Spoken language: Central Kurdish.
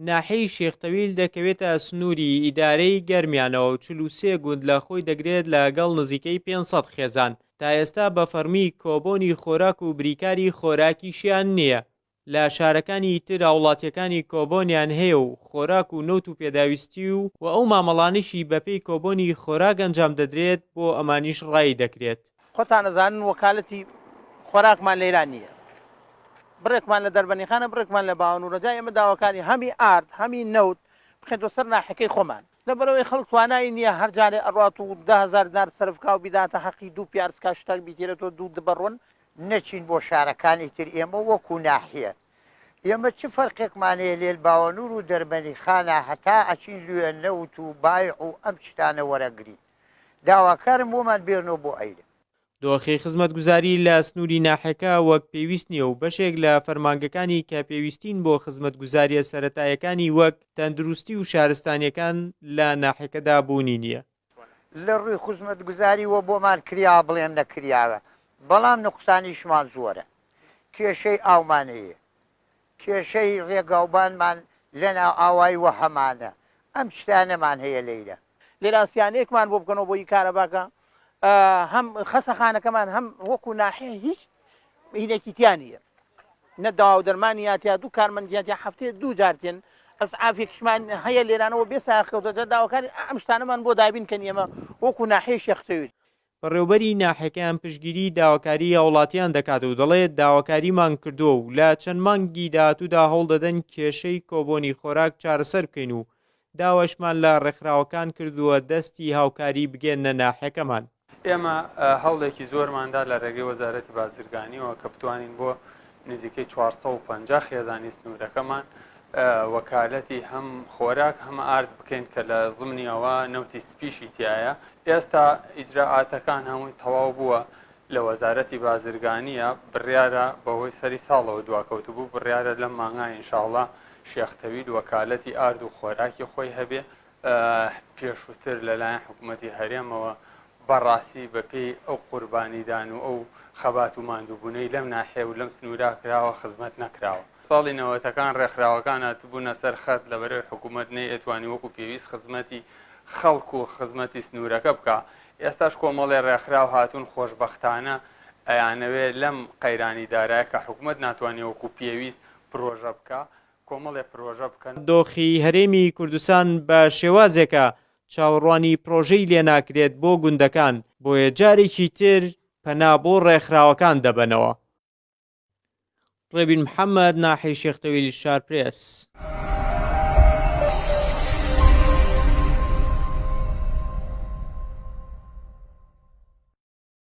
ناحەی شێختەویل دەکەوێتە سنووری ئیدارەی گەرمیانەوە و 43 گوند لە خۆی دەگرێت لەگەڵ نزیکەی 500 خێزان. تا ئێستا بە فەرمی کۆبوونی خۆراک و بریکاری خۆراکیشیان نییە. لە شارەکانی تر هاوڵاتیەکانی کۆبوونیان هەیە و خۆراک و نەوت و پێداویستی و ئەو مامەڵانیشی بەپێی کۆبوونی خۆراک ئەنجام دەدرێت بۆ ئەمانیش ڕای دەکرێت. خۆتان ئەزانن وەکالەتی خۆراکمان لە ئێران نییە. بڕێکمان لە دەربەنیخانە بڕێکمان لە باوەنوورەجای ئێمە داواکاری هەمی ئارد هەمی نەوت بخێتەوە سەر ناحەکەی خۆمان لەبەرەوەی خەڵک توانایی نییە هەر جارێ ئەڕات و 10,000 دینار سەرفکا و بیداتە حەقی 2 پیارسکا شتێک بیتێرێتەوە 2 دبەڕۆن نەچین بۆ شارەکانی تر ئێمە وەکو ناحیە ئێمە چ فەرقێکمانەیە لێل باوەنوور و دەربەنیخانە هەتا ئەچین لوێ نەوت و بایع و ئەم شتانە وەرەگری داواکارم بۆمان بێنەوە بۆ ئەیرە. دۆخی خزمەتگوزاری لە سنووری ناحەکە وەک پێویست نییە و بەشێک لە فەرمانگەکانی کە پێویستین بۆ خزمەتگوزاریە سەرەتاییەکانی وەک تەندروستی و شارستانیەکان لە ناحەکەدا بوونی نییە. لە ڕووی خزمەتگوزاریوە بۆمان کریا بڵێم نەکریاوە بەڵام نقصانیشمان زۆرە. کێشەی ئاومانەیە کێشەی ڕێگاوبانمان لەناو ئاوای وە هەمانە ئەم شتانەمان هەیە لەیرە. لێراسیانەیەکمان بۆ بکەنەوە بۆی کارەباکە هەم خەسەخانەکەمان هەم وەکو ناحەیە هیچ هینێکی تیانە نەداوا و دەرمانی یاتیا دوو کارمەندیاتیا هەفتەیە 2 جارتێن ئەسعافێکشمان هەیە لێرانەوە بێ ساخکەوتە داواکاری ئەم شتانەمان بۆ دابین کەن ئێمە وەکو ناحەی شێختەویل. بەڕێوەبەری ناحەکەیان پشتگیری داواکاری هاوڵاتیان دەکات و دەڵێت داواکاریمان کردووە و لە چەند مانگی داهاتوودا هەوڵ دەدەن کێشەی کۆبوونی خۆراک چارەسەر بکەین و داواشمان لە ڕێکخراوەکان کردووە دەستی هاوکاری بگێنە ناحەکەمان. ئێمە هەوڵێکی زۆرماندا لە ڕێگەی وەزارەتی بازرگانیەوە کە بتوانین بۆ نزیکەی 450 خێزانی سنوورەکەمان وەکالەتی هەم خۆراک هەمە ئارد بکەین کە لە زمنیەوە نەوتی سپیشی تایە. ئێستا ئیجراعاتەکان هەمووی تەواو بووە لە وەزارەتی بازرگانیە بڕیارە بەهۆی سەری ساڵەوە دواکەوت بوو بڕیارە لەم مانگای ئینشاءڵڵا شێختەویل وەکالەتی ئارد و خۆراکی خۆی هەبێ پێشووتر لەلایەن حکوومەتی هەرێمەوە بەڕاستی بەپێی ئەو قوربانیدان و ئەو خەبات و ماندووبوونەی لەم ناحێ و لەم سنوورا کراوە خزمەت نەکراوە. ساڵی نەوەتەکان ڕێکخراوەکان هاتبوونە سەر خەت لەبەرەوەی حکوومەت نەیەتوانی وەکو پێویست خزمەتی خەڵک و خزمەتی سنوورەکە بکە. ئێستاش کۆمەڵێ ڕێکخراو هاتوون خۆشبەختانە ئەیانەوێت لەم قەیرانی دارایە کە حکوومەت ناتوانێت وەکو پێویست پرۆژە بکە کۆمەڵێ پرۆژە بکەن. دۆخی هەرێمی کوردستان بە شێوازێکە چاوەڕوانی پرۆژەی لێ ناکرێت بۆ گوندەکان بۆیە جارێکی تر پەنا بۆ ڕێکخراوەکان دەبەنەوە. ڕێبین محەممەد ناحەی شێختەویل شارپرێس.